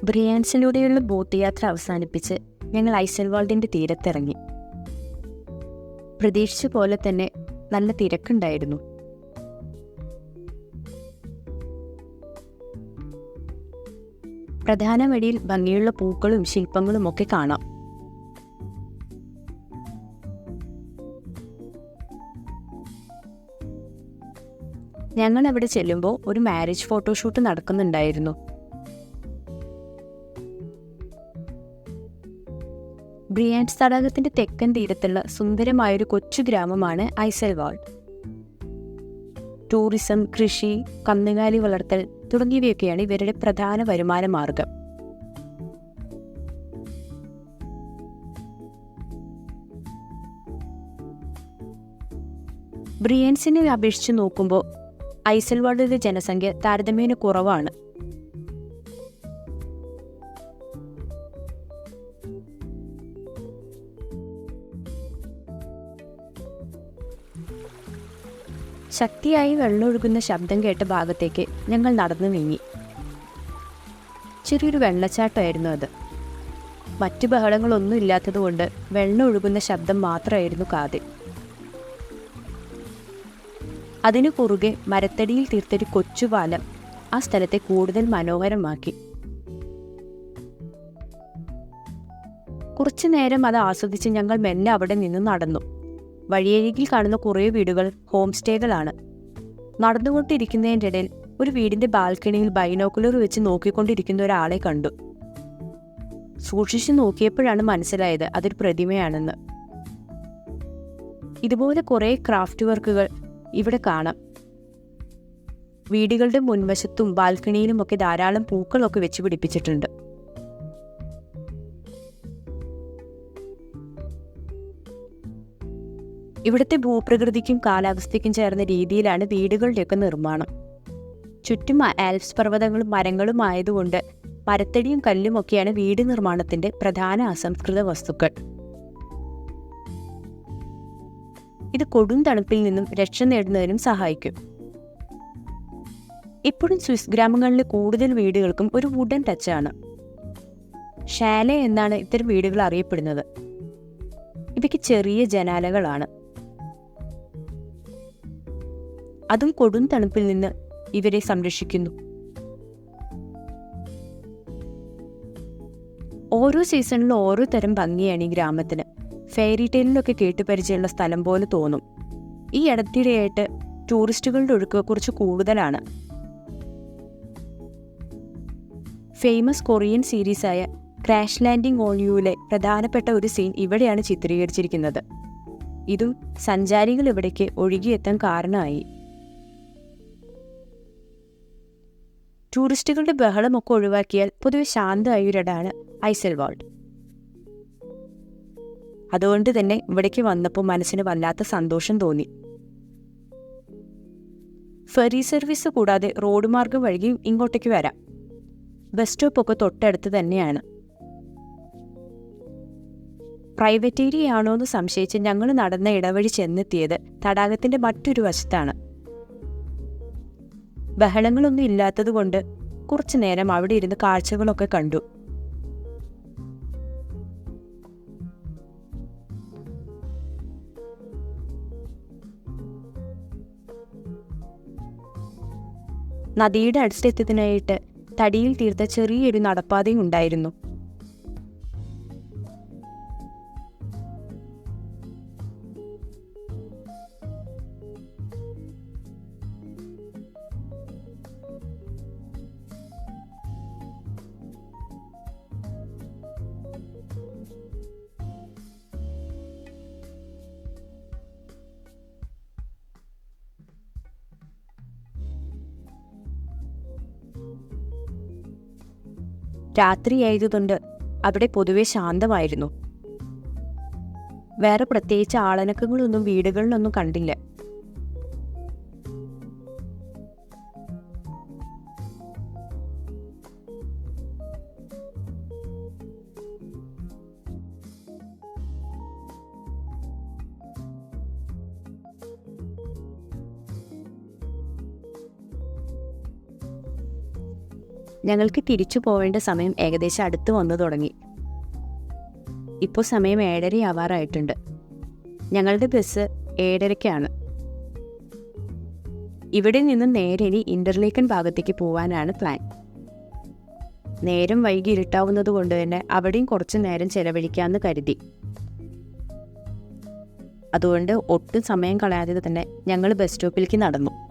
ബ്രിയാൻസിലൂടെയുള്ള boat യാത്ര അവസാനിപ്പിച്ച് ഞങ്ങൾ ഐസൽവാൾഡിൻ്റെ തീരത്തിറങ്ങി. പ്രതീക്ഷിച്ച പോലെ തന്നെ നല്ല തിരക്കുണ്ടായിരുന്നു. പ്രധാന വഴിയിൽ ഭംഗിയുള്ള പൂക്കളും ശില്പങ്ങളും ഒക്കെ കാണാം. ഞങ്ങൾ അവിടെ ചെല്ലുമ്പോൾ ഒരു മാരേജ് ഫോട്ടോഷൂട്ട് നടക്കുന്നുണ്ടായിരുന്നു. ബ്രിയാൻസ് തടാകത്തിന്റെ തെക്കൻ തീരത്തുള്ള സുന്ദരമായൊരു കൊച്ചു ഗ്രാമമാണ് ഐസൽവാൾഡ്. ടൂറിസം, കൃഷി, കന്നുകാലി വളർത്തൽ തുടങ്ങിയവയൊക്കെയാണ് ഇവരുടെ പ്രധാന വരുമാന മാർഗം. ബ്രിയാൻസിനെ അപേക്ഷിച്ച് നോക്കുമ്പോൾ ഐസൽവാൾഡിലെ ജനസംഖ്യ താരതമ്യേന കുറവാണ്. ശക്തിയായി വെള്ളമൊഴുകുന്ന ശബ്ദം കേട്ട ഭാഗത്തേക്ക് ഞങ്ങൾ നടന്നു നീങ്ങി. ചെറിയൊരു വെള്ളച്ചാട്ടമായിരുന്നു അത്. മറ്റു ബഹളങ്ങളൊന്നും ഇല്ലാത്തതുകൊണ്ട് വെള്ളം ഒഴുകുന്ന ശബ്ദം മാത്രമായിരുന്നു കാതിൽ. അതിനു കുറുകെ മരത്തടിയിൽ തീർത്തൊരു കൊച്ചുപാലം ആ സ്ഥലത്തെ കൂടുതൽ മനോഹരമാക്കി. കുറച്ചു നേരം അത് ആസ്വദിച്ച് ഞങ്ങൾ മെല്ലെ അവിടെ നിന്ന് നടന്നു. വഴിയരികിൽ കാണുന്ന കുറേ വീടുകൾ ഹോം സ്റ്റേകളാണ്. നടന്നുകൊണ്ടിരിക്കുന്നതിൻ്റെ ഇടയിൽ ഒരു വീടിന്റെ ബാൽക്കണിയിൽ ബൈനോക്കുലർ വെച്ച് നോക്കിക്കൊണ്ടിരിക്കുന്ന ഒരാളെ കണ്ടു. സൂക്ഷിച്ചു നോക്കിയപ്പോഴാണ് മനസ്സിലായത് അതൊരു പ്രതിമയാണെന്ന്. ഇതുപോലെ കുറേ ക്രാഫ്റ്റ് വർക്കുകൾ ഇവിടെ കാണാം. വീടുകളുടെ മുൻവശത്തും ബാൽക്കണിയിലുമൊക്കെ ധാരാളം പൂക്കളൊക്കെ വെച്ച് പിടിപ്പിച്ചിട്ടുണ്ട്. ഇവിടുത്തെ ഭൂപ്രകൃതിക്കും കാലാവസ്ഥയ്ക്കും ചേർന്ന രീതിയിലാണ് വീടുകളുടെയൊക്കെ നിർമ്മാണം. ചുറ്റും ആൽപ്സ് പർവ്വതങ്ങളും മരങ്ങളും ആയതുകൊണ്ട് മരത്തടിയും കല്ലുമൊക്കെയാണ് വീട് നിർമ്മാണത്തിന്റെ പ്രധാന അസംസ്കൃത വസ്തുക്കൾ. ഇത് കൊടും തണുപ്പിൽ നിന്നും രക്ഷ നേടുന്നതിനും സഹായിക്കും. ഇപ്പോഴും സ്വിസ് ഗ്രാമങ്ങളിലെ കൂടുതൽ വീടുകൾക്കും ഒരു വുഡൻ ടച്ചാണ്. ഷാലെ എന്നാണ് ഇത്തരം വീടുകൾ അറിയപ്പെടുന്നത്. ഇവയ്ക്ക് ചെറിയ ജനാലകളാണ്. അതും കൊടും തണുപ്പിൽ നിന്ന് ഇവരെ സംരക്ഷിക്കുന്നു. ഓരോ സീസണിലും ഓരോ തരം ഭംഗിയാണ് ഈ ഗ്രാമത്തിന്. ഫെയറി ടെയിലിലൊക്കെ കേട്ടുപരിചയമുള്ള സ്ഥലം പോലെ തോന്നും. ഈ അടുത്തിടെയായിട്ട് ടൂറിസ്റ്റുകളുടെ ഒഴുക്ക് കുറച്ച് കൂടുതലാണ്. ഫേമസ് കൊറിയൻ സീരീസായ ക്രാഷ് ലാൻഡിംഗ് ഓൺ യുവിലെ പ്രധാനപ്പെട്ട ഒരു സീൻ ഇവിടെയാണ് ചിത്രീകരിച്ചിരിക്കുന്നത്. ഇതും സഞ്ചാരികൾ ഇവിടേക്ക് ഒഴുകിയെത്താൻ കാരണമായി. ടൂറിസ്റ്റുകളുടെ ബഹളമൊക്കെ ഒഴിവാക്കിയാൽ പൊതുവെ ശാന്തമായൊരിടാണ് ഐസൽവാൾഡ്. അതുകൊണ്ട് തന്നെ ഇവിടേക്ക് വന്നപ്പോൾ മനസ്സിന് വല്ലാത്ത സന്തോഷം തോന്നി. ഫെറി സർവീസ് കൂടാതെ റോഡ് മാർഗം വഴി ഇങ്ങോട്ടേക്ക് വരാം. ബസ് സ്റ്റോപ്പൊക്കെ തൊട്ടടുത്ത് തന്നെയാണ്. പ്രൈവറ്റ് ഏരിയ ആണോ എന്ന് സംശയിച്ച് ഞങ്ങൾ നടന്ന ഇടവഴി ചെന്നെത്തിയത് തടാകത്തിന്റെ മറ്റൊരു വശത്താണ്. ബഹളങ്ങളൊന്നും ഇല്ലാത്തതുകൊണ്ട് കുറച്ചു നേരം അവിടെ ഇരുന്ന് കാഴ്ചകളൊക്കെ കണ്ടു. നദിയുടെ അടുത്തെത്തുന്നതിനായിട്ട് തടിയിൽ തീർത്ത ചെറിയൊരു നടപ്പാതയും ഉണ്ടായിരുന്നു. രാത്രിയായതുകൊണ്ട് അവിടെ പൊതുവെ ശാന്തമായിരുന്നു. വേറെ പ്രത്യേകിച്ച് ആളനക്കങ്ങളൊന്നും വീടുകളിലൊന്നും കണ്ടില്ല. ഞങ്ങൾക്ക് തിരിച്ചു പോവേണ്ട സമയം ഏകദേശം അടുത്ത് വന്നു തുടങ്ങി. ഇപ്പോൾ സമയം 7:30 ആവാറായിട്ടുണ്ട്. ഞങ്ങളുടെ ബസ് 7:30-ക്കാണ്. ഇവിടെ നിന്ന് നേരെ ഇനി ഇന്റർലേക്കൻ ഭാഗത്തേക്ക് പോവാനാണ് പ്ലാൻ. നേരം വൈകി ഇരുട്ടാവുന്നത് കൊണ്ട് തന്നെ അവിടെയും കുറച്ച് നേരം ചെലവഴിക്കാമെന്ന് കരുതി. അതുകൊണ്ട് ഒട്ടും സമയം കളയാതെ തന്നെ ഞങ്ങൾ ബസ് സ്റ്റോപ്പിലേക്ക് നടന്നു.